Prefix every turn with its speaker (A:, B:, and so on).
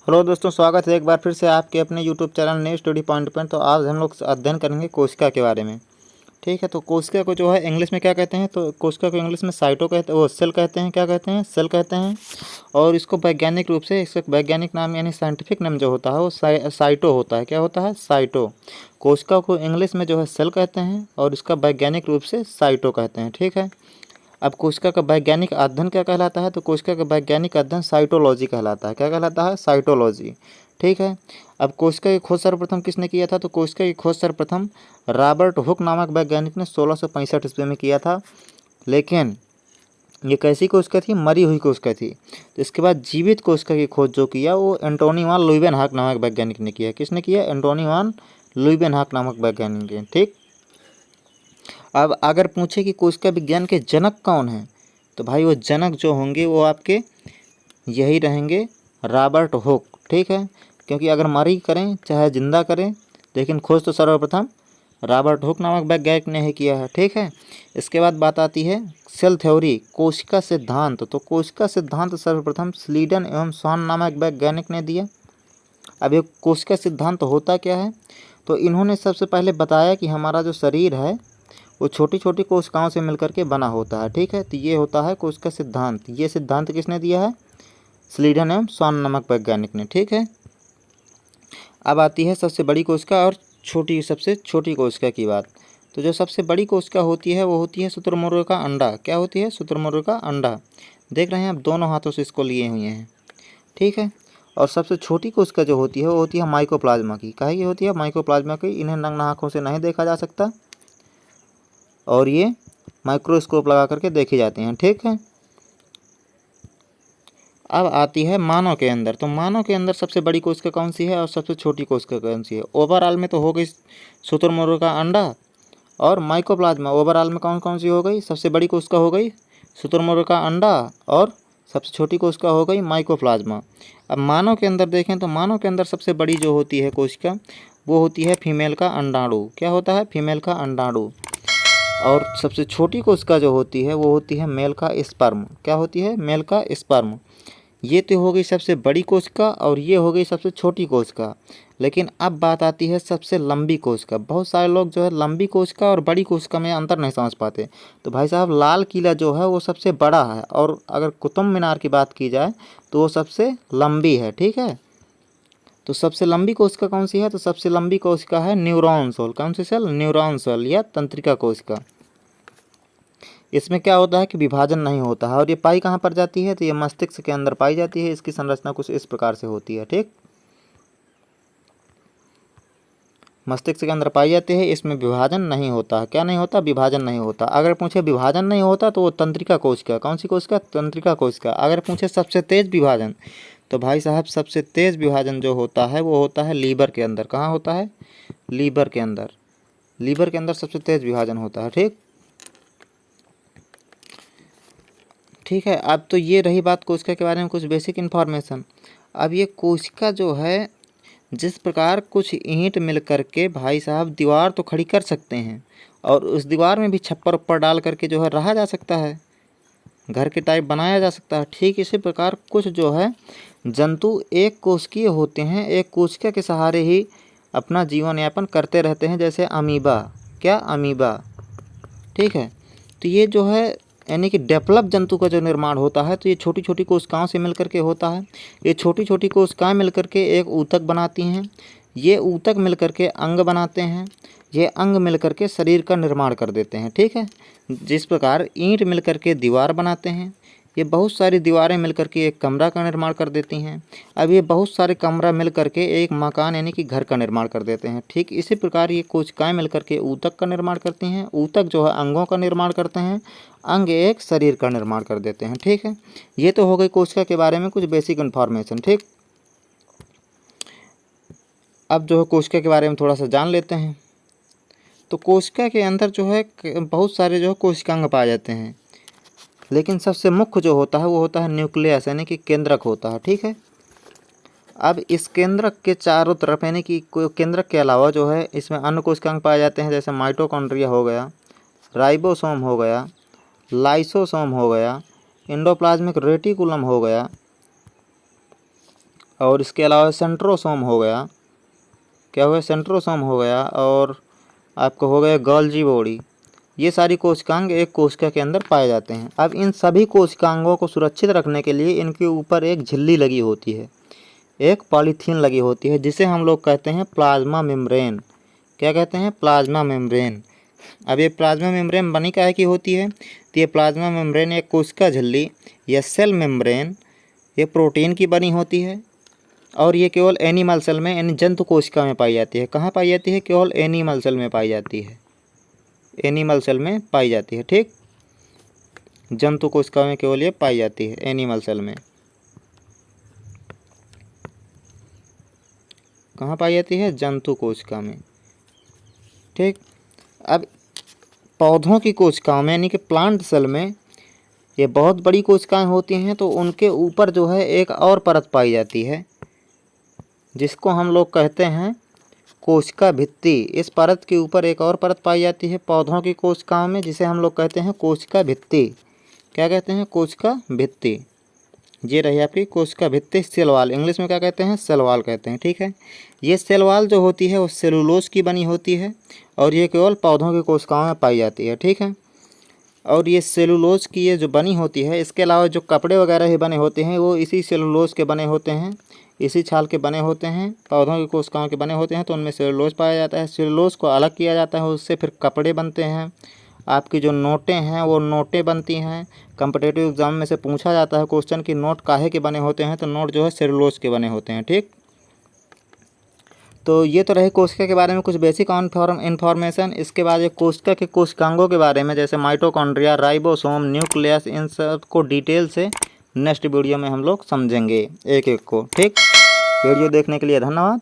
A: Hello दोस्तों, स्वागत है एक बार फिर से आपके अपने YouTube channel new study point पर। तो आज हम लोग अध्ययन करेंगे कोशिका के बारे में। ठीक है, तो कोशिका को जो है इंग्लिश में क्या कहते हैं? तो कोशिका को इंग्लिश में साइटो कहते हैं, वो सेल कहते हैं। क्या कहते हैं? सेल कहते हैं। और इसको वैज्ञानिक रूप से, इसका वैज्ञानिक नाम यानी साइंटिफिक नाम जो होता है वो साइटो होता है। क्या होता है? साइटो। कोशिका को इंग्लिश में जो है सेल कहते हैं और इसका वैज्ञानिक रूप से साइटो कहते हैं। ठीक है, अब कोशिका का वैज्ञानिक अध्ययन क्या कहलाता है? तो कोशिका का वैज्ञानिक अध्ययन साइटोलॉजी कहलाता है। क्या कहलाता है? साइटोलॉजी। ठीक है, अब कोशिका की खोज सर्वप्रथम किसने किया था? तो कोशिका की खोज सर्वप्रथम रॉबर्ट हुक नामक वैज्ञानिक ने 1665 ईस्वी में किया था। लेकिन ये कैसी कोशिका थी? मरी हुई कोशिका थी। तो इसके बाद जीवित कोशिका की खोज जो किया वो एंटोनी वान लुइवेनहाक नामक वैज्ञानिक ने किया। किसने किया? एंटोनी वान लुइवेनहाक नामक वैज्ञानिक ने। ठीक, अब अगर पूछे कि कोशिका विज्ञान के जनक कौन हैं, तो भाई वो जनक जो होंगे वो आपके यही रहेंगे, रॉबर्ट हुक। ठीक है, क्योंकि अगर मरी करें चाहे जिंदा करें, लेकिन खोज तो सर्वप्रथम रॉबर्ट हुक नामक वैज्ञानिक ने ही किया है। ठीक है, इसके बाद बात आती है सेल थ्योरी, कोशिका सिद्धांत। तो कोशिका सिद्धांत सर्वप्रथम स्लीडन एवं स्वान नामक वैज्ञानिक ने दिया। अब ये कोशिका सिद्धांत होता क्या है? तो इन्होंने सबसे पहले बताया कि हमारा जो शरीर है वो छोटी छोटी कोशिकाओं से मिलकर के बना होता है। ठीक है, तो ये होता है कोशिका सिद्धांत। ये सिद्धांत किसने दिया है? स्लीडन एवं स्वान नामक वैज्ञानिक ने। ठीक है, अब आती है सबसे बड़ी कोशिका और सबसे छोटी कोशिका की बात। तो जो सबसे बड़ी कोशिका होती है वो होती है शुतुरमुर्ग का अंडा। क्या होती है? शुतुरमुर्ग का अंडा। देख रहे हैं आप, दोनों हाथों से इसको लिए हुए हैं। ठीक है, और सबसे छोटी कोशिका जो होती है वो होती है माइकोप्लाज्मा की। काहे की होती है? माइकोप्लाज्मा की। इन्हें नग्न आँखों से नहीं देखा जा सकता और ये माइक्रोस्कोप लगा करके देखे जाते हैं। ठीक है, अब आती है मानव के अंदर। तो मानव के अंदर सबसे बड़ी कोशिका कौन सी है और सबसे छोटी कोशिका कौन सी है? ओवरऑल में तो हो गई शुतुरमुर्ग का अंडा और माइकोप्लाज्मा। ओवरऑल में कौन कौन सी हो गई? सबसे बड़ी कोशिका हो गई शुतुरमुर्ग का अंडा और सबसे छोटी कोशिका हो गई माइकोप्लाज्मा। अब मानव के अंदर देखें तो मानव के अंदर सबसे बड़ी जो होती है कोशिका वो होती है फीमेल का अंडाणु। क्या होता है? फीमेल का अंडाणु। और सबसे छोटी कोशिका जो होती है वो होती है मेल का स्पर्म। क्या होती है? मेल का स्पर्म। ये तो हो गई सबसे बड़ी कोशिका और ये हो गई सबसे छोटी कोशिका। लेकिन अब बात आती है सबसे लंबी कोशिका। बहुत सारे लोग जो है लंबी कोशिका और बड़ी कोशिका में अंतर नहीं समझ पाते। तो भाई साहब, लाल किला जो है वो सबसे बड़ा है और अगर कुतुब मीनार की बात की जाए तो वो सबसे लंबी है। ठीक है, तो सबसे लंबी कोशिका कौन सी है? तो सबसे लंबी कोशिका है न्यूरॉन सेल। कौन सी सेल? न्यूरॉन सेल या तंत्रिका कोशिका। इसमें क्या होता है कि विभाजन नहीं होता है। और ये पाई कहाँ पर जाती है? तो ये मस्तिष्क के अंदर पाई जाती है। इसकी संरचना कुछ इस प्रकार से होती है। ठीक, मस्तिष्क के अंदर पाई जाती है। इसमें विभाजन नहीं होता है। क्या नहीं होता? विभाजन नहीं होता। अगर पूछे विभाजन नहीं होता तो वो तंत्रिका कोशिका। कौन सी कोशिका? तंत्रिका कोशिका। अगर पूछे सबसे तेज विभाजन, तो भाई साहब सबसे तेज विभाजन जो होता है वो होता है लीवर के अंदर। कहाँ होता है? लीवर के अंदर। लीवर के अंदर सबसे तेज विभाजन होता है। ठीक, ठीक है, अब तो ये रही बात कोशिका के बारे में कुछ बेसिक इन्फॉर्मेशन। अब ये कोशिका जो है, जिस प्रकार कुछ ईंट मिल करके भाई साहब दीवार तो खड़ी कर सकते हैं और उस दीवार में भी छप्पर ऊपर डाल करके जो है रहा जा सकता है, घर के टाइप बनाया जा सकता है। ठीक इसी प्रकार कुछ जो है जंतु एक कोशिकीय होते हैं, एक कोशिका के सहारे ही अपना जीवन यापन करते रहते हैं, जैसे अमीबा। क्या? अमीबा। ठीक है, तो ये जो है यानी कि डेवलप जंतु का जो निर्माण होता है तो ये छोटी छोटी कोशिकाओं से मिलकर के होता है। ये छोटी छोटी कोशिकाएं मिलकर के एक ऊतक बनाती हैं। ये ऊतक मिलकर के अंग बनाते हैं। ये अंग मिलकर के शरीर का निर्माण कर देते हैं। ठीक है, जिस प्रकार ईंट मिलकर के दीवार बनाते हैं, ये बहुत सारी दीवारें मिलकर के एक कमरा का निर्माण कर देती हैं। अब ये बहुत सारे कमरा मिल करके एक मकान यानी कि घर का निर्माण कर देते हैं। ठीक इसी प्रकार ये कोशिकाएं मिलकर के ऊतक का निर्माण करती हैं। ऊतक जो है अंगों का निर्माण करते हैं। अंग एक शरीर का निर्माण कर देते हैं। ठीक है, ये तो हो गई कोशिका के बारे में कुछ बेसिक इन्फॉर्मेशन। ठीक, अब जो है कोशिका के बारे में थोड़ा सा जान लेते हैं। तो कोशिका के अंदर जो है बहुत सारे जो है कोशिकांग पाए जाते हैं, लेकिन सबसे मुख्य जो होता है वो होता है न्यूक्लियस यानी कि केंद्रक होता है। ठीक है, अब इस केंद्रक के चारों तरफ यानी कि केंद्रक के अलावा जो है इसमें अन्य कोशिकांग पाए जाते हैं, जैसे माइटोकॉन्ड्रिया हो गया, राइबोसोम हो गया, लाइसोसोम हो गया, एंडोप्लाज्मिक रेटिकुलम हो गया, और इसके अलावा सेंट्रोसोम हो गया, क्या हुआ, सेंट्रोसोम हो गया, और आपको हो गया गोल्जी बॉडी। ये सारी कोशिकांग एक कोशिका के अंदर पाए जाते हैं। अब इन सभी कोशिकांगों को सुरक्षित रखने के लिए इनके ऊपर एक झिल्ली लगी होती है, एक पॉलीथीन लगी होती है, जिसे हम लोग कहते हैं प्लाज्मा मेम्ब्रेन। क्या कहते हैं, प्लाज्मा मेम्ब्रेन। अब ये प्लाज्मा मेम्ब्रेन बनी काहे की होती है, तो ये प्लाज्मा मेम्ब्रेन एक कोशिका झिल्ली या सेल मेम्ब्रेन ये प्रोटीन की बनी होती है, और ये केवल एनिमल सेल में यानी जंतु कोशिका में पाई जाती है। कहाँ पाई जाती है, केवल एनिमल सेल में पाई जाती है, एनिमल सेल में पाई जाती है। ठीक, जंतु कोशिका में केवल ये पाई जाती है, एनिमल सेल में। कहाँ पाई जाती है, जंतु कोशिका में। ठीक, अब पौधों की कोशिकाओं में यानी कि प्लांट सेल में ये बहुत बड़ी कोशिकाएं होती हैं, तो उनके ऊपर जो है एक और परत पाई जाती है, जिसको हम लोग कहते हैं कोशिका भित्ति। इस परत के ऊपर एक और परत पाई जाती है पौधों की कोशिकाओं में, जिसे हम लोग कहते हैं कोशिका भित्ति। क्या कहते हैं, कोशिका भित्ति। ये रही आपकी कोशिका भित्ति, सेल वॉल, इंग्लिश में क्या कहते हैं, सेल वॉल कहते हैं। ठीक है, ये सेल वॉल जो होती है वो सेलुलोज की बनी होती है, और ये केवल पौधों की कोशिकाओं में पाई जाती है। ठीक है, और ये सेलुलोज की ये जो बनी होती है, इसके अलावा जो कपड़े वगैरह ही बने होते हैं वो इसी सेलुलोज के बने होते हैं, इसी छाल के बने होते हैं, पौधों की कोशिकाओं के बने होते हैं, तो उनमें सेलुलोज पाया जाता है। सेलुलोज को अलग किया जाता है, उससे फिर कपड़े बनते हैं। आपकी जो नोटें हैं वो नोटें बनती हैं। कॉम्पिटिटिव एग्जाम में से पूछा जाता है क्वेश्चन कि नोट काहे के बने होते हैं, तो नोट जो है सेलुलोज के बने होते हैं। ठीक, तो ये तो रहे कोशिका के बारे में कुछ बेसिक इन्फॉर्मेशन। इसके बाद ये कोशिका के कोशिकांगों के बारे में, जैसे माइटोकॉन्ड्रिया, राइबोसोम, न्यूक्लियस, इन सब को डिटेल से नेक्स्ट वीडियो में हम लोग समझेंगे एक एक को। ठीक, वीडियो देखने के लिए धन्यवाद।